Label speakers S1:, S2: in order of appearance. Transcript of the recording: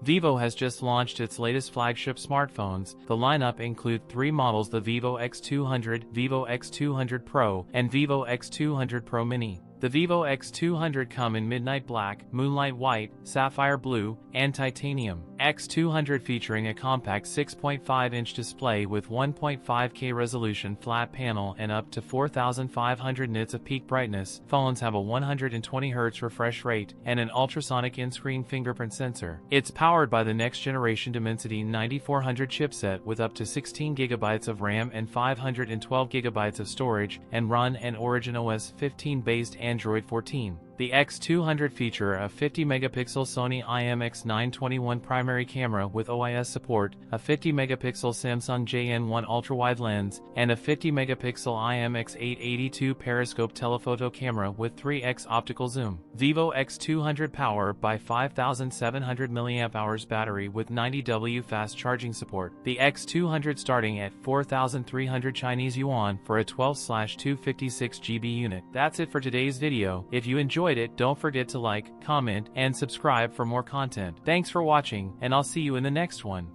S1: Vivo has just launched its latest flagship smartphones. The lineup includes 3 models: the Vivo X200, Vivo X200 Pro, and Vivo X200 Pro Mini. The Vivo X200 come in midnight black, moonlight white, sapphire blue, and titanium. X200 featuring a compact 6.5-inch display with 1.5K resolution flat panel and up to 4,500 nits of peak brightness. Phones have a 120Hz refresh rate and an ultrasonic in-screen fingerprint sensor. It's powered by the next-generation Dimensity 9400 chipset with up to 16GB of RAM and 512GB of storage, and run an Origin OS 15-based Android 14. The X200 feature a 50-megapixel Sony IMX921 primary camera with OIS support, a 50-megapixel Samsung JN1 ultra-wide lens, and a 50-megapixel IMX882 periscope telephoto camera with 3x optical zoom. Vivo X200 power by 5,700 mAh battery with 90W fast charging support. The X200 starting at 4,300 Chinese yuan for a 12/256GB unit. That's it for today's video. If you enjoyed it, don't forget to like, comment, and subscribe for more content. Thanks for watching, and I'll see you in the next one.